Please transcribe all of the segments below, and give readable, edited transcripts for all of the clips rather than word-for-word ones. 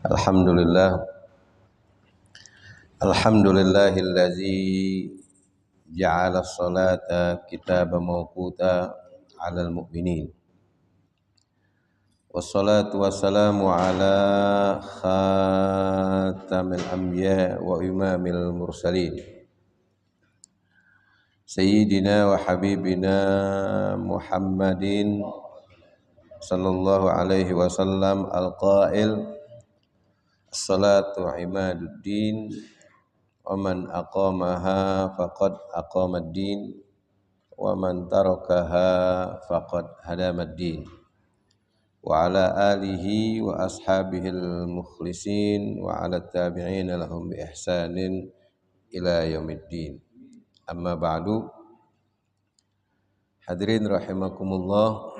Alhamdulillah, alhamdulillahillazi ja'ala as-salata kitaban mawquta 'alal mu'minin. Wassalatu wassalamu ala khatamil anbiya wa imamil mursalin. Sayyidina wa habibina Muhammadin sallallahu alaihi wasallam al-qail as-salatu imaduddin wa man aqamaha faqad aqamad-din wa man tarakaha faqad hadamad-din wa ala alihi wa ashabihil mukhlisin wa ala tabi'ina lahum bi ihsanin ila yaumiddin. Amma ba'du. Hadirin rahimakumullah.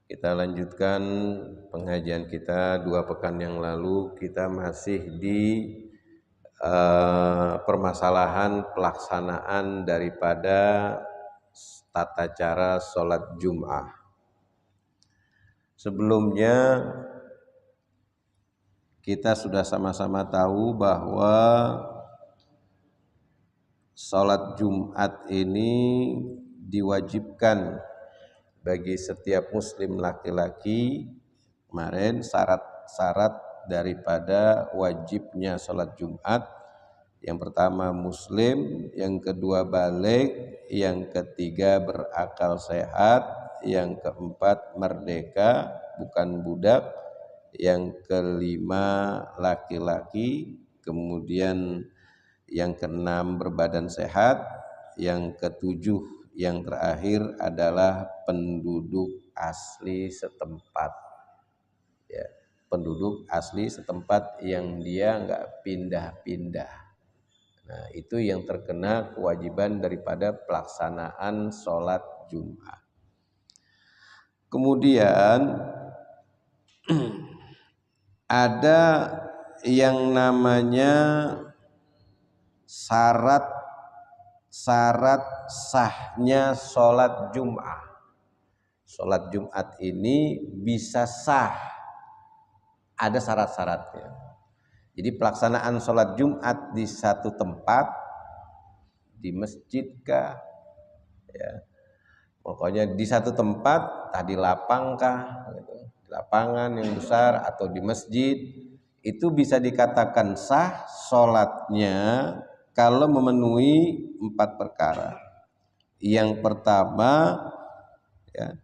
Kita lanjutkan pengajian kita 2 pekan yang lalu. Kita masih di permasalahan pelaksanaan daripada tata cara sholat Jum'ah. Sebelumnya kita sudah sama-sama tahu bahwa sholat Jumat ini diwajibkan bagi setiap muslim laki-laki. Kemarin syarat-syarat daripada wajibnya sholat Jumat: yang pertama muslim, yang kedua balik, yang ketiga berakal sehat, yang keempat merdeka bukan budak, yang kelima laki-laki, kemudian yang keenam berbadan sehat, yang ketujuh yang terakhir adalah penduduk asli setempat. Ya, penduduk asli setempat yang dia enggak pindah-pindah. Nah, itu yang terkena kewajiban daripada pelaksanaan sholat Jumat. Kemudian ada yang namanya syarat sahnya sholat Jum'ah. Sholat Jumat ini bisa sah, ada syarat-syaratnya. Jadi pelaksanaan sholat Jumat di satu tempat, di masjid kah, ya, pokoknya di satu tempat, entah di lapang kah, gitu, di lapangan yang besar atau di masjid, itu bisa dikatakan sah sholatnya kalau memenuhi 4 perkara. Yang pertama, ya,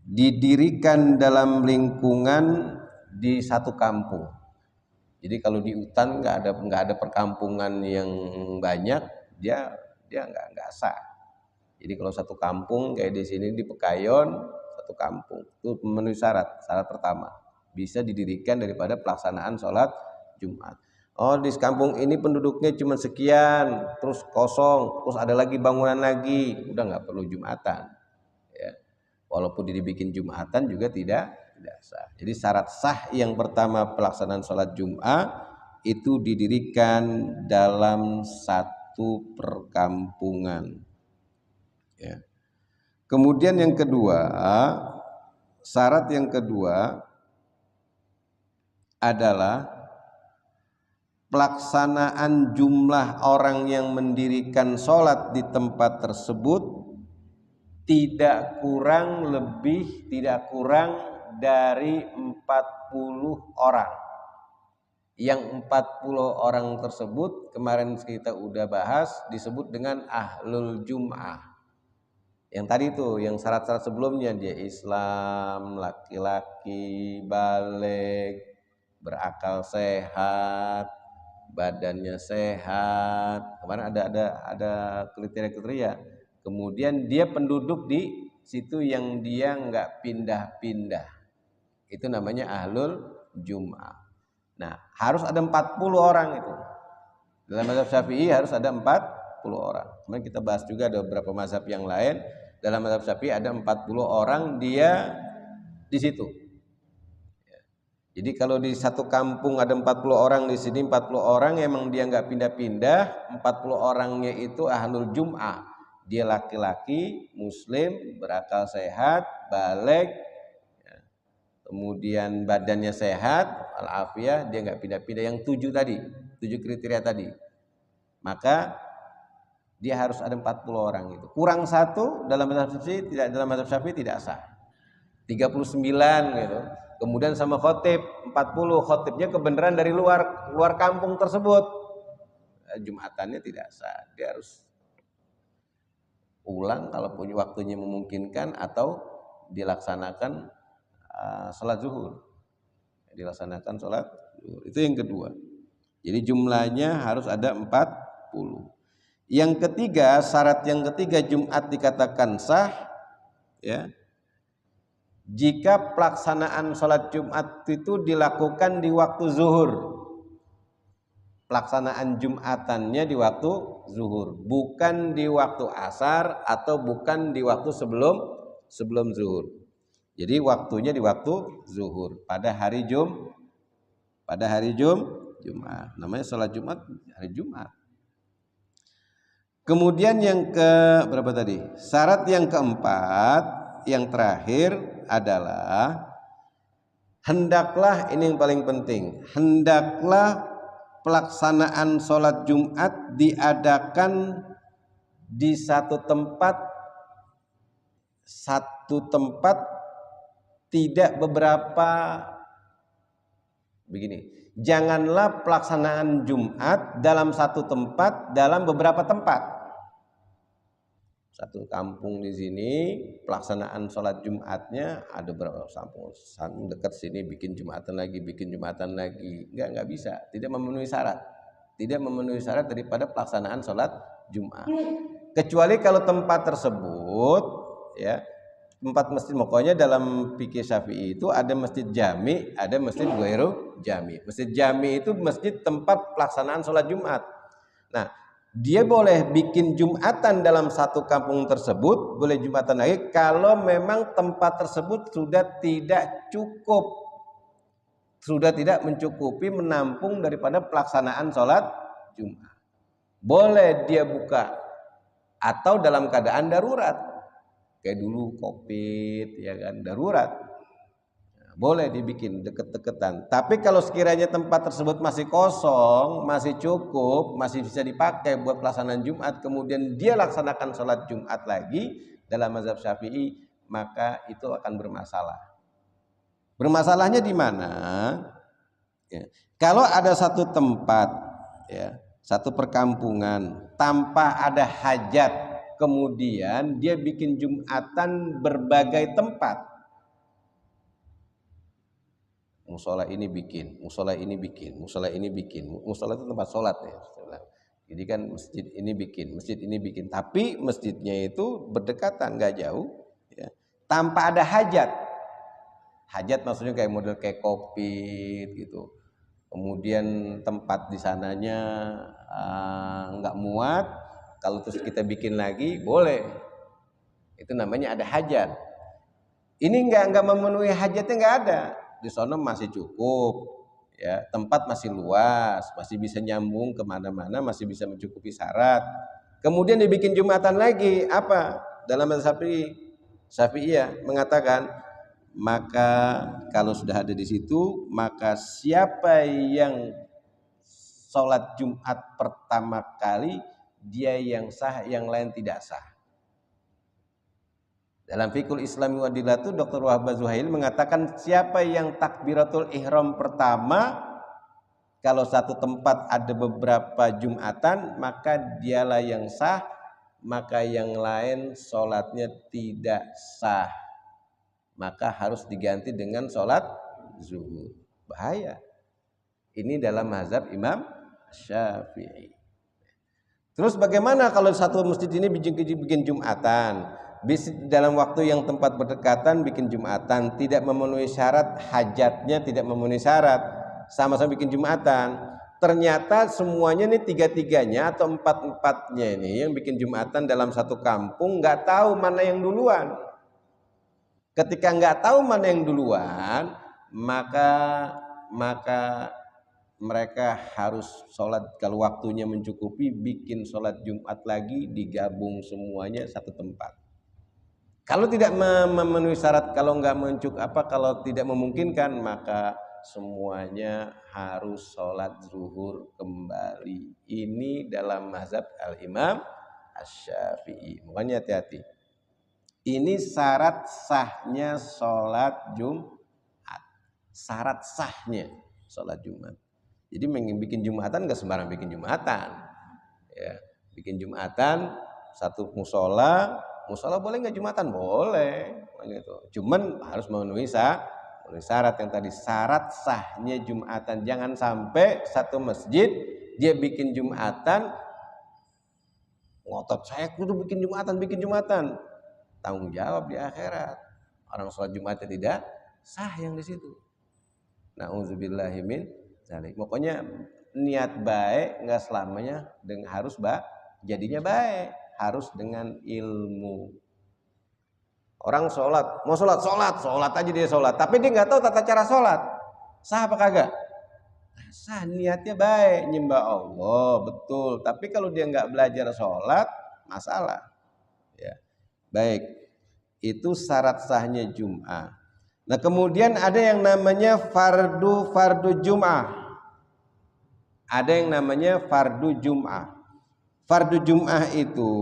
didirikan dalam lingkungan di satu kampung. Jadi kalau di hutan nggak ada perkampungan yang banyak, dia nggak sah. Jadi kalau satu kampung kayak di sini di Pekayon, satu kampung itu memenuhi syarat pertama, bisa didirikan daripada pelaksanaan sholat Jumat. Oh, di kampung ini penduduknya cuma sekian, terus kosong, terus ada lagi bangunan lagi, udah nggak perlu Jumatan. Ya. Walaupun dibikin Jumatan juga tidak sah. Jadi syarat sah yang pertama pelaksanaan sholat Jumat itu didirikan dalam satu perkampungan. Ya. Kemudian yang kedua, syarat yang kedua adalah pelaksanaan jumlah orang yang mendirikan sholat di tempat tersebut tidak kurang dari 40 orang. Yang 40 orang tersebut kemarin kita udah bahas disebut dengan ahlul Jum'ah. Yang tadi itu, yang syarat-syarat sebelumnya, dia Islam, laki-laki, balik, berakal sehat, badannya sehat. Kemarin ada kriteria. Kemudian dia penduduk di situ yang dia enggak pindah-pindah. Itu namanya ahlul Jum'ah. Nah, harus ada 40 orang itu. Dalam mazhab Syafi'i harus ada 40 orang. Kemarin kita bahas juga ada beberapa mazhab yang lain. Dalam mazhab Syafi'i ada 40 orang dia di situ. Jadi kalau di satu kampung ada 40 orang, di sini 40 orang, emang dia nggak pindah-pindah. 40 orangnya itu ahlul Jum'ah. Dia laki-laki, muslim, berakal sehat, balik, kemudian badannya sehat, al-afiyah, dia nggak pindah-pindah, yang 7 tadi, 7 kriteria tadi, maka dia harus ada 40 orang itu. Kurang satu dalam mazhab Syafi'i tidak, dalam mazhab Syafi'i tidak sah. 39 gitu. Kemudian sama khotib 40, khotibnya kebenaran dari luar kampung tersebut, Jumatannya tidak sah. Dia harus ulang kalau punya waktunya memungkinkan, atau dilaksanakan sholat zuhur. Dilaksanakan sholat zuhur. Itu yang kedua. Jadi jumlahnya harus ada 40. Yang ketiga, syarat yang ketiga Jumat dikatakan sah ya, jika pelaksanaan sholat Jumat itu dilakukan di waktu zuhur. Pelaksanaan Jumatannya di waktu zuhur, bukan di waktu asar atau bukan di waktu sebelum zuhur. Jadi waktunya di waktu zuhur pada hari Jumat. Namanya sholat Jumat hari Jumat. Kemudian yang ke berapa tadi? Syarat yang keempat, yang terakhir adalah hendaklah, ini yang paling penting, hendaklah pelaksanaan sholat Jumat diadakan di satu tempat, tidak beberapa. Begini, janganlah pelaksanaan Jumat dalam satu tempat, dalam beberapa tempat. Satu kampung di sini pelaksanaan sholat Jumatnya ada berapa kampung, dekat sini bikin Jumatan lagi, nggak bisa, tidak memenuhi syarat daripada pelaksanaan sholat Jumat. Kecuali kalau tempat tersebut ya, tempat masjid, pokoknya dalam fikih Syafi'i itu ada masjid jami, ada masjid ghairu jami. Masjid jami itu masjid tempat pelaksanaan sholat Jumat. Nah, dia boleh bikin Jumatan dalam satu kampung tersebut, boleh Jumatan lagi kalau memang tempat tersebut sudah tidak mencukupi menampung daripada pelaksanaan sholat Jumat. Boleh dia buka, atau dalam keadaan darurat, kayak dulu COVID ya kan, darurat, boleh dibikin deket-deketan. Tapi kalau sekiranya tempat tersebut masih kosong, masih cukup, masih bisa dipakai buat pelaksanaan Jumat, kemudian dia laksanakan sholat Jumat lagi dalam mazhab Syafi'i, maka itu akan bermasalah. Bermasalahnya di mana? Ya. Kalau ada satu tempat, ya, satu perkampungan tanpa ada hajat, kemudian dia bikin Jumatan berbagai tempat. Musola ini bikin, musola itu tempat sholat ya. Jadi kan masjid ini bikin, tapi masjidnya itu berdekatan, nggak jauh, ya. Tanpa ada hajat. Hajat maksudnya kayak model kayak COVID gitu. Kemudian tempat di sananya nggak muat, kalau terus kita bikin lagi boleh. Itu namanya ada hajat. Ini nggak memenuhi hajatnya, nggak ada. Di sana masih cukup ya, tempat masih luas, masih bisa nyambung kemana-mana, masih bisa mencukupi syarat. Kemudian dibikin Jumatan lagi, apa? Dalam mazhab Syafi'iyah mengatakan, maka kalau sudah ada di situ, maka siapa yang sholat Jumat pertama kali, dia yang sah, yang lain tidak sah. Dalam Fiqhul Islami wa Adillatuh, Dr. Wahbah Zuhail mengatakan siapa yang takbiratul ihram pertama, kalau satu tempat ada beberapa Jumatan, maka dialah yang sah, maka yang lain sholatnya tidak sah, maka harus diganti dengan sholat zuhur. Bahaya. Ini dalam mazhab Imam Syafi'i. Terus bagaimana kalau satu masjid ini bikin Jumatan? Dalam waktu yang tempat berdekatan bikin Jumatan, tidak memenuhi syarat, hajatnya tidak memenuhi syarat, sama-sama bikin Jumatan. Ternyata semuanya ini tiga-tiganya atau empat-empatnya ini yang bikin Jumatan dalam satu kampung nggak tahu mana yang duluan. Ketika nggak tahu mana yang duluan, maka mereka harus sholat, kalau waktunya mencukupi, bikin sholat Jumat lagi, digabung semuanya satu tempat. Kalau tidak memenuhi syarat, kalau nggak kalau tidak memungkinkan, maka semuanya harus sholat zuhur kembali. Ini dalam mazhab al-Imam Asy-Syafi'i. Makanya hati-hati. Ini syarat sahnya sholat Jumat. Syarat sahnya sholat Jumat. Jadi bikin Jumatan nggak sembarang bikin Jumatan. Ya, bikin Jumatan satu musola boleh nggak Jumatan? Boleh. Gitu. Cuman harus memenuhi syarat yang tadi, syarat sahnya Jumatan. Jangan sampai satu masjid dia bikin Jumatan, ngotot saya kudu bikin Jumatan. Tanggung jawab di akhirat. Orang sholat Jumatnya tidak sah yang di situ. Nauzubillahi min dzalik. Pokoknya niat baik nggak selamanya harus jadinya baik, harus dengan ilmu. Orang sholat, mau sholat aja dia sholat, tapi dia nggak tahu tata cara sholat, sah apa kagak? Sah, niatnya baik, nyembah Allah, betul. Tapi kalau dia nggak belajar sholat, masalah. Ya, baik. Itu syarat sahnya Jum'ah. Nah, kemudian ada yang namanya fardu Jum'ah. Ada yang namanya fardu Jum'ah. Fardu Jum'ah itu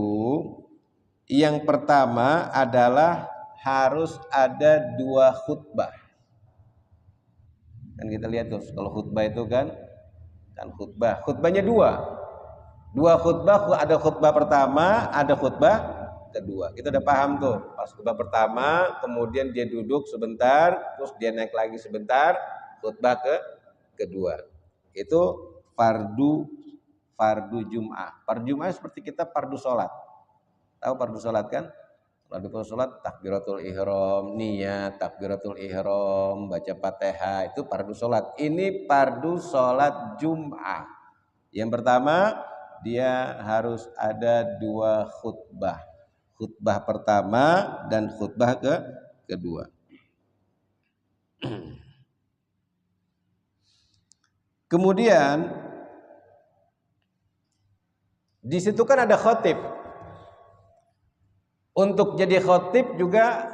yang pertama adalah harus ada 2 khutbah. Kan kita lihat tuh, kalau khutbah itu kan khutbahnya 2 khutbah, ada khutbah pertama, ada khutbah kedua. Kita udah paham tuh, pas khutbah pertama kemudian dia duduk sebentar, terus dia naik lagi sebentar, khutbah kedua. Itu fardu Jum'ah. Fardu Jum'ah seperti kita fardu sholat. Tahu fardu sholat kan? Kalau sholat takbiratul ihram, niat takbiratul ihram, baca Fatihah, itu fardu sholat. Ini fardu sholat Jum'ah. Yang pertama, dia harus ada 2 khutbah. Khutbah pertama dan khutbah kedua. Kemudian di situ kan ada khotib. Untuk jadi khotib juga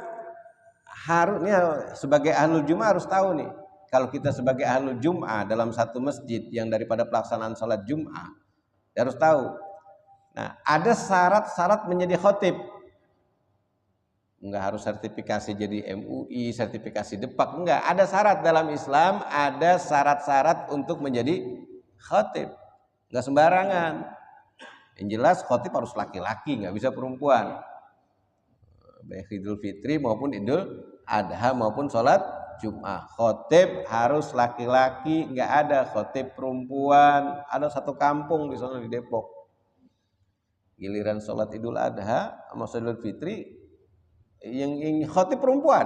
harusnya sebagai ahlul Jum'ah harus tahu nih. Kalau kita sebagai ahlul Jum'ah dalam satu masjid yang daripada pelaksanaan sholat Jum'ah, harus tahu. Nah, ada syarat-syarat menjadi khotib. Enggak harus sertifikasi jadi MUI, sertifikasi Depak, enggak. Ada syarat dalam Islam, ada syarat-syarat untuk menjadi khotib. Enggak sembarangan. Yang jelas khotib harus laki-laki, enggak bisa perempuan. Baik Idul Fitri maupun Idul Adha maupun sholat Jum'ah, khotib harus laki-laki, nggak ada khotib perempuan. Ada satu kampung di sana di Depok, giliran sholat Idul Adha sama sholat Idul Fitri yang khotib perempuan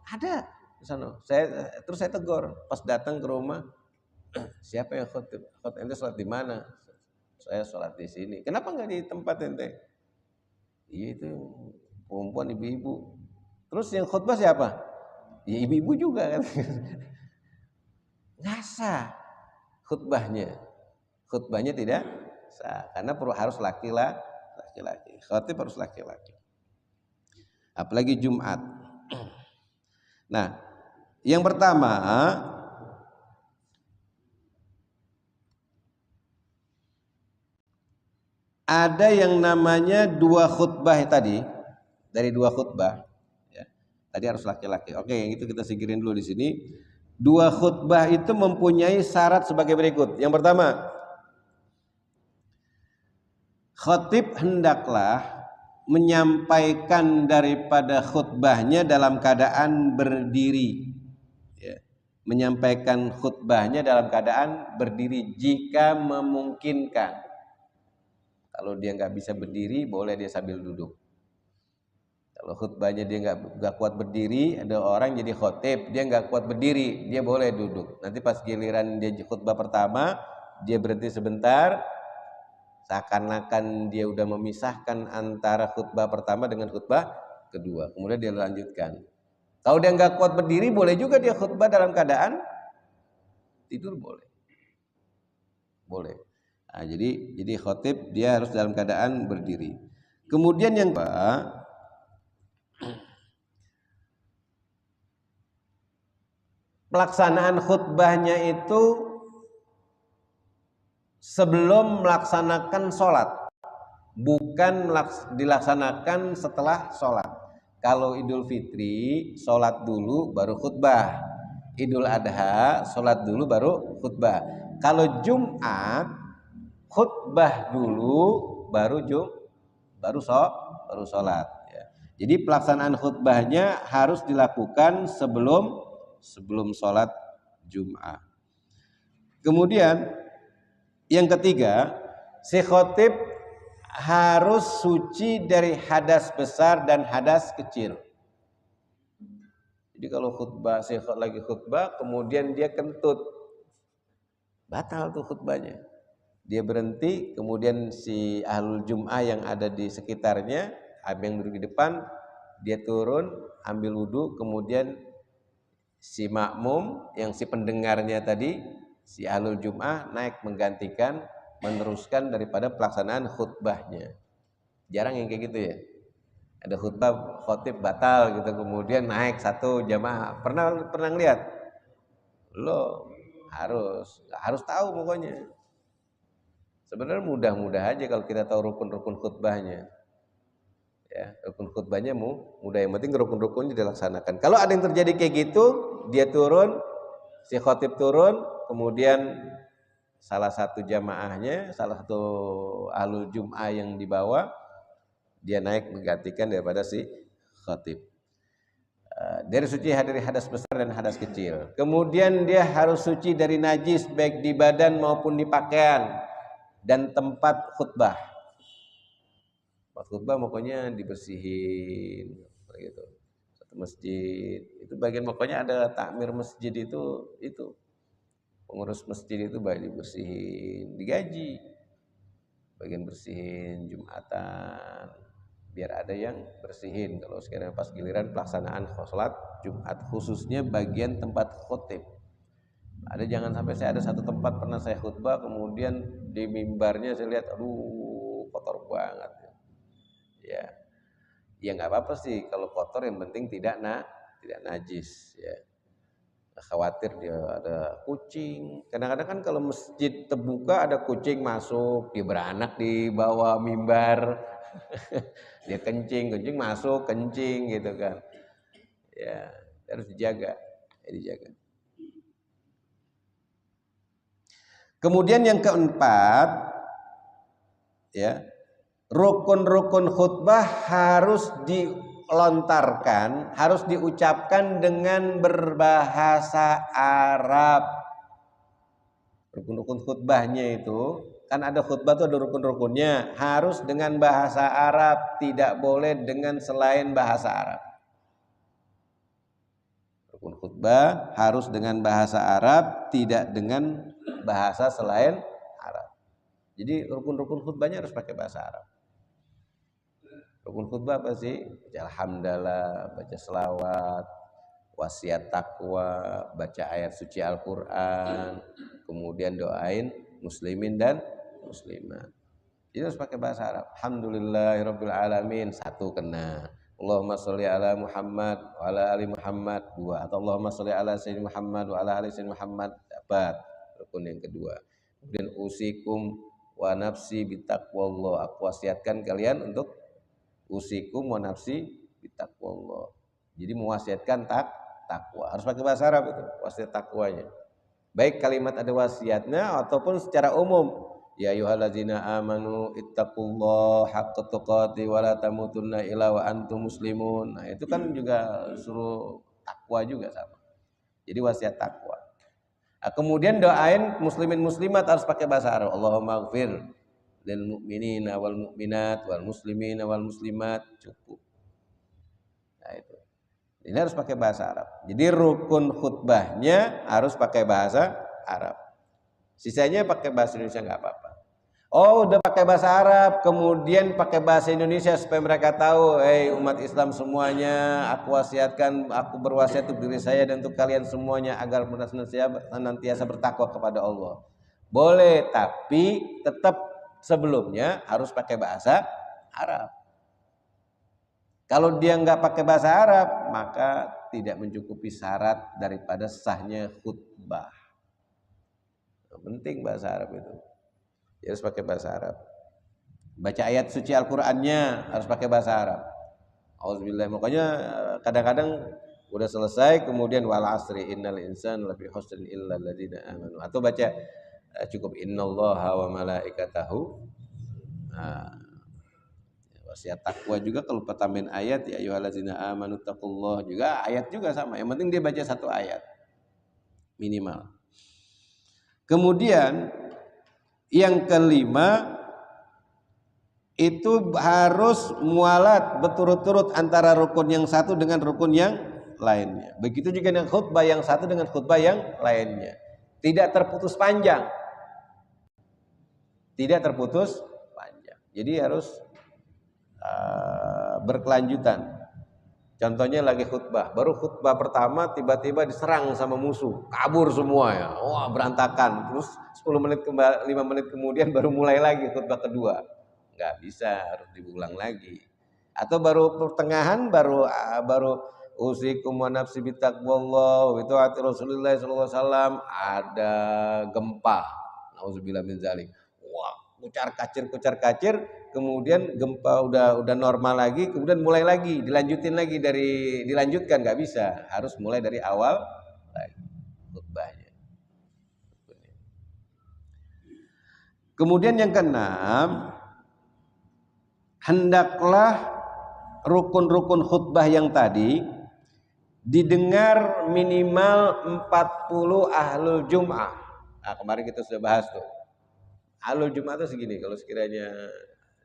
ada di sana. Terus saya tegur pas datang ke rumah, siapa yang khotib? Ente sholat di mana? Saya sholat di sini. Kenapa nggak di tempat ente? Iya, itu perempuan, ibu-ibu. Terus yang khutbah siapa? Ya ibu-ibu juga kan. Nggak sah khutbahnya. Khutbahnya tidak sah karena harus laki-laki. Khotib harus laki-laki. Apalagi Jumat. Nah, yang pertama ada yang namanya 2 khutbah tadi. Dari 2 khutbah, ya. Tadi harus laki-laki. Oke, yang itu kita singkirin dulu di sini. 2 khutbah itu mempunyai syarat sebagai berikut. Yang pertama, khatib hendaklah menyampaikan daripada khutbahnya dalam keadaan berdiri. Ya. Menyampaikan khutbahnya dalam keadaan berdiri jika memungkinkan. Kalau dia nggak bisa berdiri, boleh dia sambil duduk. Kalau khutbahnya dia nggak kuat berdiri, ada orang jadi khotib, dia nggak kuat berdiri, dia boleh duduk. Nanti pas giliran dia khutbah pertama, dia berhenti sebentar, seakan-akan dia udah memisahkan antara khutbah pertama dengan khutbah kedua. Kemudian dia lanjutkan. Kalau dia nggak kuat berdiri, boleh juga dia khutbah dalam keadaan tidur, boleh. Nah, jadi khotib dia harus dalam keadaan berdiri. Kemudian yang kedua, pelaksanaan khutbahnya itu sebelum melaksanakan sholat, bukan dilaksanakan setelah sholat. Kalau Idul Fitri sholat dulu baru khutbah, Idul Adha sholat dulu baru khutbah. Kalau Jumat khutbah dulu baru sholat. Ya. Jadi pelaksanaan khutbahnya harus dilakukan sebelum sholat Jumat. Kemudian yang ketiga, si khotib harus suci dari hadas besar dan hadas kecil. Jadi kalau si lagi khutbah kemudian dia kentut, batal tuh khutbahnya. Dia berhenti, kemudian si ahlul jum'ah yang ada di sekitarnya, yang duduk di depan, dia turun, ambil wudhu, kemudian si makmum, yang si pendengarnya tadi, si ahlul jum'ah naik menggantikan, meneruskan daripada pelaksanaan khutbahnya. Jarang yang kayak gitu ya. Ada khutbah, khotib batal gitu, kemudian naik satu jamaah. Pernah lihat? Lo harus tahu pokoknya. Sebenarnya mudah-mudah aja kalau kita tahu rukun-rukun khutbahnya. Ya, rukun khutbahnya mudah, yang penting rukun-rukunnya dilaksanakan. Kalau ada yang terjadi kayak gitu, dia turun, si khotib turun, kemudian salah satu jamaahnya, salah satu ahlul jum'ah yang dibawa, dia naik menggantikan daripada si khotib. Dari suci dari hadas besar dan hadas kecil. Kemudian dia harus suci dari najis baik di badan maupun di pakaian dan tempat khutbah. Tempat khutbah pokoknya dibersihin gitu. Satu masjid itu bagian, pokoknya ada takmir masjid itu pengurus masjid itu baik dibersihin, digaji. Bagian bersihin Jumatan, biar ada yang bersihin. Kalau sekarang pas giliran pelaksanaan sholat Jumat, khususnya bagian tempat khutib. Jangan sampai, saya ada satu tempat pernah saya khutbah, kemudian di mimbarnya saya lihat, aduh kotor banget. Ya nggak apa-apa sih kalau kotor, yang penting tidak najis. Ya, khawatir dia ada kucing. Kadang-kadang kan kalau masjid terbuka ada kucing masuk, dia beranak di bawah mimbar. Dia kencing masuk, kencing gitu kan. Ya, harus dijaga. Kemudian yang keempat, ya, rukun-rukun khutbah harus dilontarkan, harus diucapkan dengan berbahasa Arab. Rukun-rukun khutbahnya itu, kan ada khutbah itu ada rukun-rukunnya, harus dengan bahasa Arab, tidak boleh dengan selain bahasa Arab. Rukun khutbah harus dengan bahasa Arab, tidak dengan bahasa selain Arab. Jadi rukun-rukun khutbahnya harus pakai bahasa Arab. Rukun khutbah apa sih? Baca alhamdulillah, baca selawat, wasiat takwa, baca ayat suci Al-Quran, kemudian doain muslimin dan muslimat. Itu harus pakai bahasa Arab. Alhamdulillahirabbil alamin, satu kena. Allahumma sholli ala Muhammad wa ala ali Muhammad, dua. Atau Allahumma sholli ala sayyidina Muhammad wa ala ali sayyidina Muhammad, dapat rukun yang kedua. Kemudian usikum wa nafsi bitaqwallah, aku wasiatkan kalian untuk usikum wa nafsi bitaqwallah. Jadi mewasiatkan takwa. Harus pakai bahasa Arab itu, wasiat takwanya. Baik kalimat ada wasiatnya ataupun secara umum. Ya ayyuhallazina amanu ittaqullaha haqqa tuqatih wa la tamutunna illa wa antum muslimun. Nah, itu kan juga suruh takwa juga sama. Jadi wasiat takwa. Nah, kemudian doain muslimin muslimat harus pakai bahasa Arab. Allahumma ighfir lil mu'minina wal mu'minat wal muslimina wal muslimat, cukup. Nah, itu. Ini harus pakai bahasa Arab. Jadi rukun khutbahnya harus pakai bahasa Arab. Sisanya pakai bahasa Indonesia nggak apa-apa. Oh, udah pakai bahasa Arab, kemudian pakai bahasa Indonesia supaya mereka tahu, umat Islam semuanya, aku berwasiat untuk diri saya dan untuk kalian semuanya agar senantiasa bertakwa kepada Allah. Boleh, tapi tetap sebelumnya harus pakai bahasa Arab. Kalau dia nggak pakai bahasa Arab, maka tidak mencukupi syarat daripada sahnya khutbah. Penting bahasa Arab itu. Ya, harus pakai bahasa Arab. Baca ayat suci Al-Qur'annya harus pakai bahasa Arab. Auzubillah. Makanya kadang-kadang udah selesai kemudian wal asri innal insana lafi khusrin illa alladziina amanu. Atau baca cukup innallaha wa malaikatahu. Nah, wasiat takwa juga kalau tambahin ayat ya ayyuhalladzina amanu taqullah juga ayat juga sama. Yang penting dia baca satu ayat minimal. Kemudian yang kelima itu harus mualat berturut-turut antara rukun yang satu dengan rukun yang lainnya. Begitu juga dengan khutbah yang satu dengan khutbah yang lainnya. Tidak terputus panjang. Tidak terputus panjang. Jadi harus berkelanjutan. Contohnya lagi khutbah, baru khutbah pertama tiba-tiba diserang sama musuh, kabur semua ya, wah berantakan. Terus 10 menit 5 menit kemudian baru mulai lagi khutbah kedua, nggak bisa, harus diulang lagi. Atau baru pertengahan baru usikum wa nafsi bittaqwallah itu hati Rasulullah SAW ada gempa, nauzubillah min dzalik, wah kucar kacir, kemudian gempa udah normal lagi, kemudian mulai lagi, dilanjutkan nggak bisa, harus mulai dari awal lagi khutbahnya. Kemudian yang keenam, hendaklah rukun-rukun khutbah yang tadi didengar minimal 40 ahlul jum'ah. Nah, kemarin kita sudah bahas tuh. Ahlul jum'ah itu segini, kalau sekiranya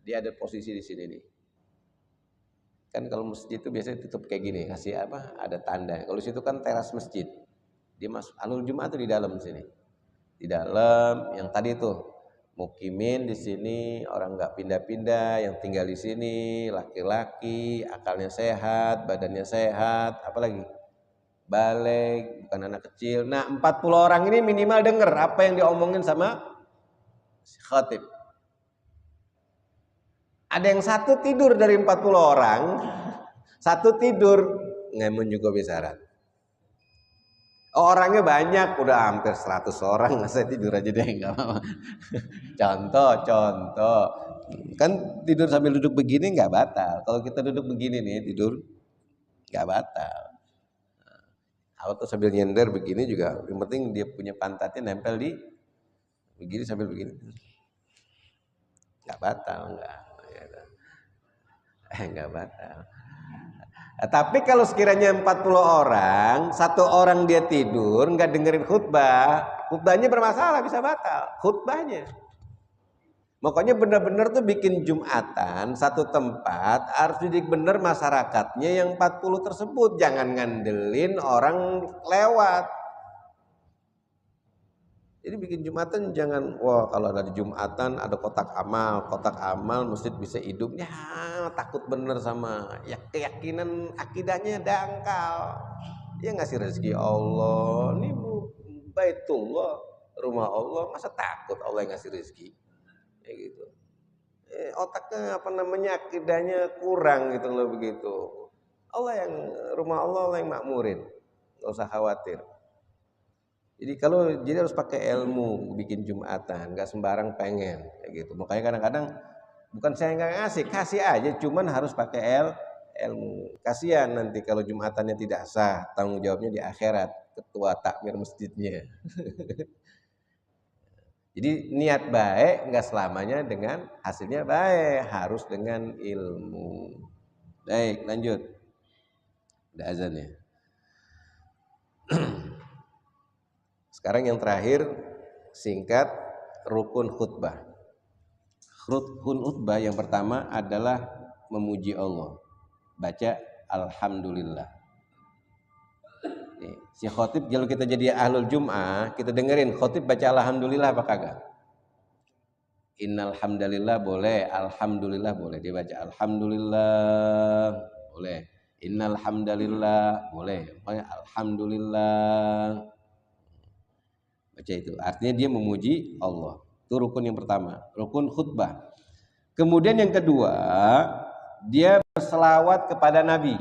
dia ada posisi di sini nih. Kan kalau masjid itu biasanya tutup kayak gini, kasih apa? Ada tanda. Kalau situ kan teras masjid. Dia masuk ahlul jum'ah itu di dalam sini. Di dalam yang tadi tuh mukimin di sini, orang nggak pindah-pindah, yang tinggal di sini, laki-laki, akalnya sehat, badannya sehat, apalagi balik, bukan anak kecil. Nah, 40 orang ini minimal dengar apa yang diomongin sama si khatib. Ada yang satu tidur dari 40 orang, satu tidur, ngemun juga bisaran. Orangnya banyak, udah hampir 100 orang, saya tidur aja deh, nggak apa-apa. Contoh, kan tidur sambil duduk begini nggak batal. Kalau kita duduk begini nih tidur nggak batal. Atau sambil nyender begini juga, yang penting dia punya pantatnya nempel di begini sambil begini, nggak batal, nggak batal. Tapi kalau sekiranya 40 orang, satu orang dia tidur, nggak dengerin khutbahnya bermasalah, bisa batal khutbahnya. Makanya benar-benar tuh bikin Jumatan satu tempat harus didik benar masyarakatnya yang 40 tersebut, jangan ngandelin orang lewat. Jadi bikin Jumatan jangan, wah kalau ada di Jumatan ada kotak amal masjid bisa hidup, ya takut bener sama ya keyakinan akidahnya dangkal. Ya ngasih rezeki Allah, ini Baitullah, rumah Allah, masa takut Allah yang ngasih rezeki? Ya gitu. Otaknya akidahnya kurang gitu loh begitu. Rumah Allah yang makmurin, nggak usah khawatir. Jadi harus pakai ilmu bikin Jumatan, nggak sembarang pengen kayak gitu. Makanya kadang-kadang bukan saya nggak kasih aja, cuman harus pakai ilmu. Kasihan nanti kalau Jumatannya tidak sah, tanggung jawabnya di akhirat, ketua takmir masjidnya. Jadi niat baik nggak selamanya dengan hasilnya baik, harus dengan ilmu. Baik, lanjut. Udah azan ya. Sekarang yang terakhir, singkat, rukun khutbah. Rukun khutbah yang pertama adalah memuji Allah. Baca Alhamdulillah. Si khotib, kalau kita jadi ahlul jum'ah, kita dengerin khotib baca Alhamdulillah apa kagak? Innal hamdalillah boleh, Alhamdulillah boleh. Dia baca Alhamdulillah boleh. Innal hamdalillah boleh. Pokoknya Alhamdulillah. Baca itu, artinya dia memuji Allah. Itu rukun yang pertama, rukun khutbah. Kemudian yang kedua, dia berselawat kepada Nabi.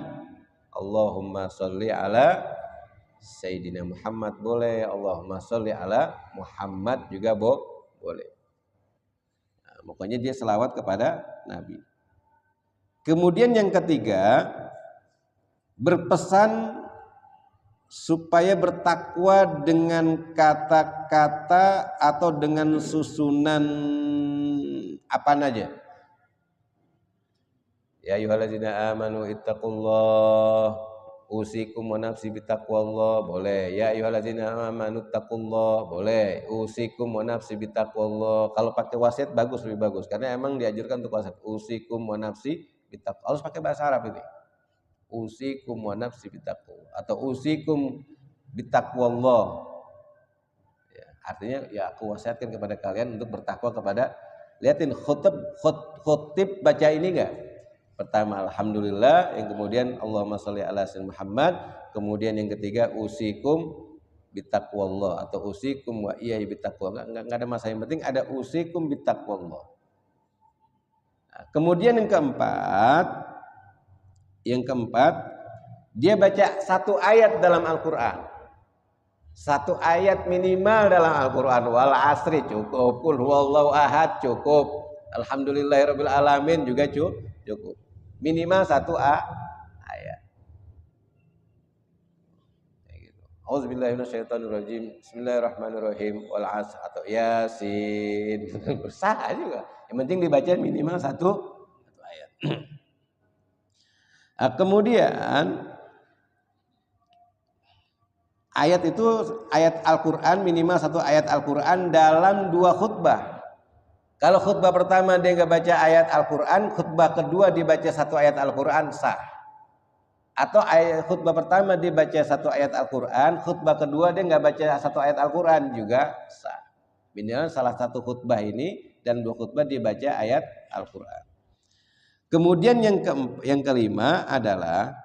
Allahumma sholli ala Sayyidina Muhammad boleh, Allahumma sholli ala Muhammad juga boleh. Nah, pokoknya dia selawat kepada Nabi. Kemudian yang ketiga, berpesan supaya bertakwa dengan kata-kata atau dengan susunan apa aja. Ya ayyuhallazina amanu ittaqullah usikum wa nafsi bittaqwallah boleh. Ya ayyuhallazina amanu ittaqullah boleh. Usikum wa nafsi bittaqwallah. Kalau pakai wasiat bagus, lebih bagus karena emang dianjurkan untuk wasiat. Usikum wa nafsi bittaqwallah. Harus pakai bahasa Arab ini. Usikum wa nafsi bittaqwallah atau usikum bittaqwallah. Ya, artinya ya aku wasiatkan kepada kalian untuk bertakwa kepada. Lihatin khutib baca ini enggak? Pertama alhamdulillah, yang kemudian Allahumma sholli ala sayyidina Muhammad, kemudian yang ketiga usikum bittaqwallah atau usikum wa iyai bittaqwallah. Enggak ada masalah, yang penting ada usikum bittaqwallah. Nah, kemudian yang keempat dia baca satu ayat dalam Al-Qur'an. Satu ayat minimal dalam Al-Qur'an. Wal asri cukup, qul huwallahu ahad cukup, alhamdulillahirabbil alamin juga cukup. Minimal satu ayat. Auzubillahi minasyaitonirrajim. Bismillahirrahmanirrahim. Wal 'asr atau Yasin. Sah juga. Yang penting dibaca minimal satu ayat. Nah, kemudian ayat itu ayat Al-Qur'an minimal satu ayat Al-Qur'an dalam dua khutbah. Kalau khutbah pertama dia nggak baca ayat Al-Qur'an, khutbah kedua dibaca satu ayat Al-Qur'an sah. Atau khutbah pertama dia baca satu ayat Al-Qur'an, khutbah kedua dia nggak baca satu ayat Al-Qur'an juga sah. Minimal salah satu khutbah ini dan dua khutbah dibaca ayat Al-Qur'an. Kemudian yang kelima adalah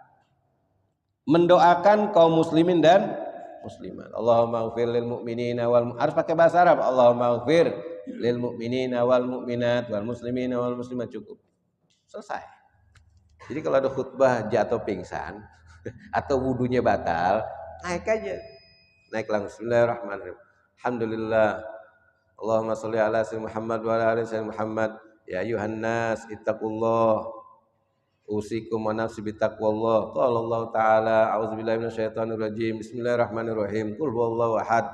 mendoakan kaum muslimin dan muslimat. Allahumma ighfir lil mu'minina wal harus pakai bahasa Arab. Allahumma ighfir lil mu'minina wal mu'minat wal muslimina wal muslimat cukup. Selesai. Jadi kalau ada khutbah jatuh pingsan atau wudunya batal, naik aja. Naik langsung. Bismillahirrahmanirrahim. Alhamdulillah. Allahumma sholli ala sayyidina Muhammad wa ala ali sayyidina Muhammad. Ya ayuhan nas ittaqullah. Usikum wa nafsi bittaqwallah. Qala Allah taala a'udzubillahi minasyaitonirrajim. Bismillahirrahmanirrahim. Qul huwallahu ahad.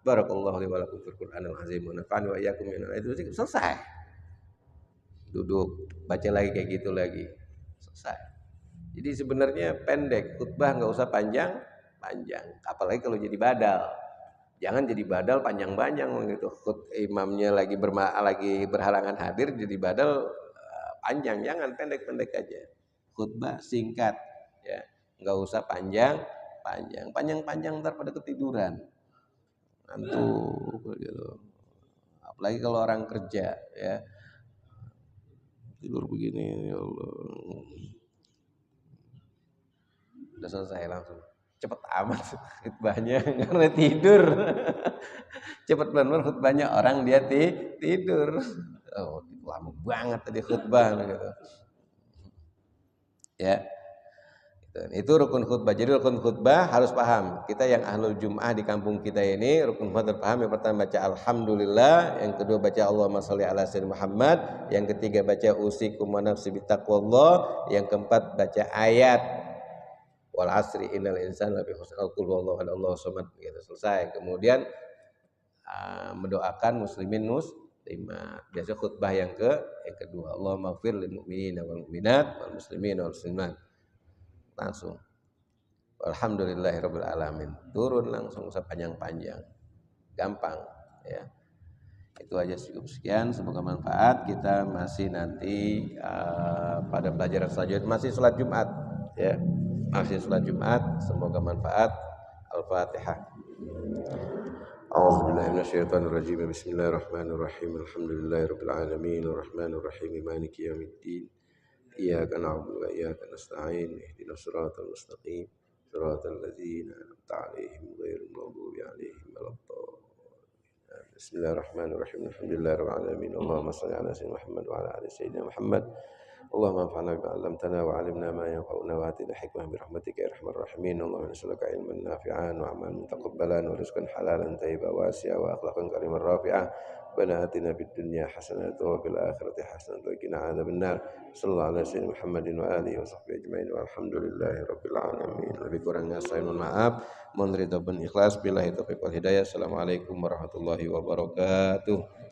Barakallahu li wa lakum fil Qur'anil azim wa nafa'ani wa iyyakum minal itu selesai. Duduk, baca lagi kayak gitu lagi. Selesai. Jadi sebenarnya pendek, khutbah enggak usah panjang. Apalagi kalau jadi badal. Jangan jadi badal panjang-panjang gitu. Imamnya lagi berhalangan hadir jadi badal panjang, jangan pendek-pendek aja. Khutbah singkat ya, enggak usah panjang ntar pada ketiduran. Ngantuk gitu. Apalagi kalau orang kerja ya. Tidur begini ya Allah. Udah selesai langsung. Cepet amat khutbahnya karena tidur. Cepet benar khutbahnya orang dia tidur. Oh, lama banget tadi khutbah gitu. Ya. Itu rukun khutbah. Jadi rukun khutbah harus paham. Kita yang ahlul jum'ah di kampung kita ini rukun khutbah terpaham. Yang pertama baca alhamdulillah, yang kedua baca Allahumma sholli ala sayyidina Muhammad, yang ketiga baca usikum wa nafsi bittaqwallah, yang keempat baca ayat wal asri innal insana lafi khusr qul huwallahu ahad Allahu samad gitu. Selesai. Kemudian mendoakan muslimin muslimat. Biasa khutbah yang kedua. Allahumma ighfir lil mu'minina wal mu'minat wal muslimina wal muslimat. Langsung alhamdulillahirabbil alamin, turun langsung sepanjang-panjang, gampang ya. Itu aja cukup sekian, semoga manfaat. Kita masih nanti pada pelajaran selanjutnya masih sholat Jumat ya, masih sholat Jumat, semoga manfaat. Al-Fatihah. A'udzubillahi minasyaitonirrajim. Bismillahirrahmanirrahim. Alhamdulillahirabbil alamin arrahmanir rahim maliki yaumiddin. Iyyaka na'budu wa iyyaka nasta'in ihdinas siratal mustaqim siratal ladzina an'amta 'alaihim ghairil maghdubi 'alaihim waladdallin. Bismillahirrahmanirrahim. Alhamdulillahirabbil alamin. Allahumma shalli ala sayyidina Muhammad wa ala ali sayyidina Muhammad اللهم انفعنا بما علمتنا وعلمنا ما ينفعنا وآتنا حكمة برحمتك يا أرحم الراحمين. اللهم نسألك علما نافعا وعملا متقبلا ورزقا حلالا طيبا واسعا وأخلاقا كريما رافعا. ربنا آتنا في الدنيا حسنة وفي الآخرة حسنة وقنا عذاب النار. صلى الله على سيدنا محمد وآله وصحبه أجمعين والحمد لله رب العالمين. Lebih kurangnya saya mohon maaf. Mohon ridha dan ikhlas. Billahi taufiq wal hidayah. Assalamualaikum warahmatullahi wabarakatuh.